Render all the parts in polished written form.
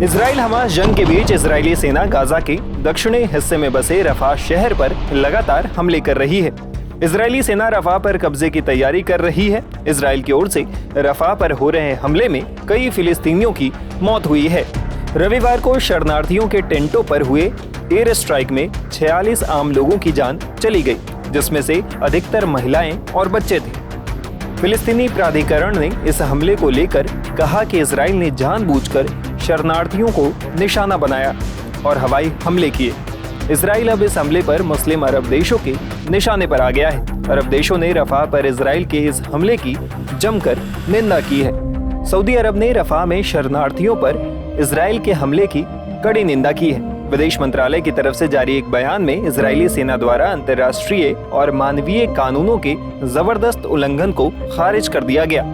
Israel Hamas जंग के बीच Israeli सेना गाजा के दक्षिणी हिस्से में बसे रफा शहर पर लगातार हमले कर रही है। इजरायली सेना रफा पर कब्जे की तैयारी कर रही है। इजराइल की ओर से रफा पर हो रहे हमले में कई फिलिस्तीनियों की मौत हुई है। रविवार को शरणार्थियों के टेंटों पर हुए एयर स्ट्राइक में 46 आम लोगों की जान चली गई, जिसमें से अधिकतर महिलाएं और बच्चे थे। फिलिस्तीनी प्राधिकरण ने इस हमले को लेकर कहा कि इजराइल ने जानबूझकर शरणार्थियों को निशाना बनाया और हवाई हमले किए। इजराइल अब इस हमले पर मुस्लिम अरब देशों के निशाने पर आ गया है। अरब देशों ने रफा पर इजराइल के इस हमले की जमकर निंदा की है। सऊदी अरब ने रफा में शरणार्थियों पर इजराइल के हमले की कड़ी निंदा की है। विदेश मंत्रालय की तरफ से जारी एक बयान में इजरायली सेना द्वारा अंतर्राष्ट्रीय और मानवीय कानूनों के जबरदस्त उल्लंघन को खारिज कर दिया गया।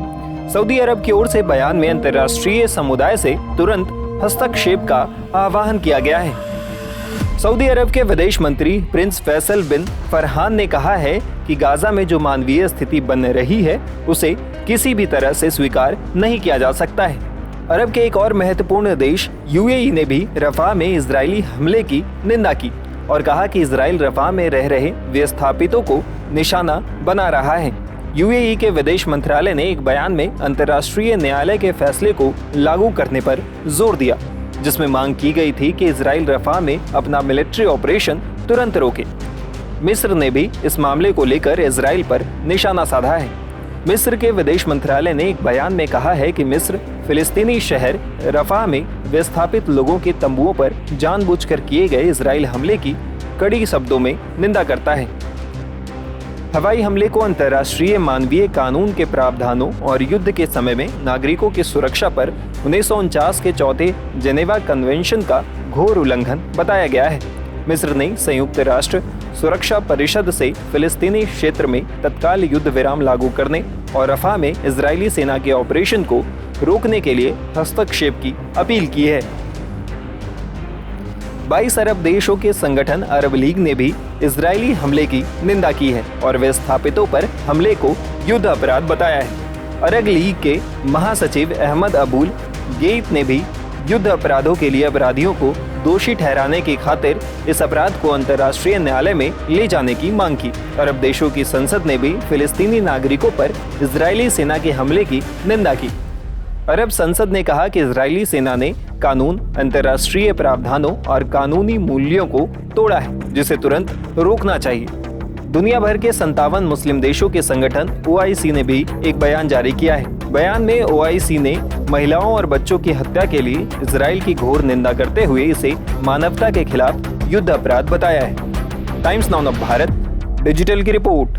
सऊदी अरब की ओर से बयान में अंतर्राष्ट्रीय समुदाय से तुरंत हस्तक्षेप का आह्वान किया गया है। सऊदी अरब के विदेश मंत्री प्रिंस फैसल बिन फरहान ने कहा है कि गाजा में जो मानवीय स्थिति बन रही है उसे किसी भी तरह से स्वीकार नहीं किया जा सकता है। अरब के एक और महत्वपूर्ण देश यूएई ने भी रफा में इजरायली हमले की निंदा की और कहा कि इजराइल रफा में रह रहे विस्थापितों को निशाना बना रहा है। यूएई के विदेश मंत्रालय ने एक बयान में अंतर्राष्ट्रीय न्यायालय के फैसले को लागू करने पर जोर दिया, जिसमें मांग की गई थी कि इजराइल रफा में अपना मिलिट्री ऑपरेशन तुरंत रोके। मिस्र ने भी इस मामले को लेकर इजराइल पर निशाना साधा है। मिस्र के विदेश मंत्रालय ने एक बयान में कहा है कि मिस्र फिलिस्तीनी शहर रफा में विस्थापित लोगों के तंबुओं पर जानबूझकर किए गए इजराइल हमले की कड़ी शब्दों में निंदा करता है। हवाई हमले को अंतर्राष्ट्रीय मानवीय कानून के प्रावधानों और युद्ध के समय में नागरिकों की सुरक्षा पर 1949 के चौथे जेनेवा कन्वेंशन का घोर उल्लंघन बताया गया है। मिस्र ने संयुक्त राष्ट्र सुरक्षा परिषद से फिलिस्तीनी क्षेत्र में तत्काल युद्ध विराम लागू करने और रफा में इजरायली सेना के ऑपरेशन को रोकने के लिए हस्तक्षेप की अपील की है। 22 अरब देशों के संगठन अरब लीग ने भी इजरायली हमले की निंदा की है और विस्थापितों पर हमले को युद्ध अपराध बताया है। अरब लीग के महासचिव अहमद अबुल गेइत ने भी युद्ध अपराधों के लिए अपराधियों को दोषी ठहराने की खातिर इस अपराध को अंतर्राष्ट्रीय न्यायालय में ले जाने की मांग की। अरब देशों की संसद ने भी फिलिस्तीनी नागरिकों पर इजरायली सेना के हमले की निंदा की। अरब संसद ने कहा कि इजरायली सेना ने कानून, अंतर्राष्ट्रीय प्रावधानों और कानूनी मूल्यों को तोड़ा है, जिसे तुरंत रोकना चाहिए। दुनिया भर के 57 मुस्लिम देशों के संगठन OIC ने भी एक बयान जारी किया है। बयान में OIC ने महिलाओं और बच्चों की हत्या के लिए इजराइल की घोर निंदा करते हुए इसे मानवता के खिलाफ युद्ध अपराध बताया है। Times now of Bharat digital की रिपोर्ट।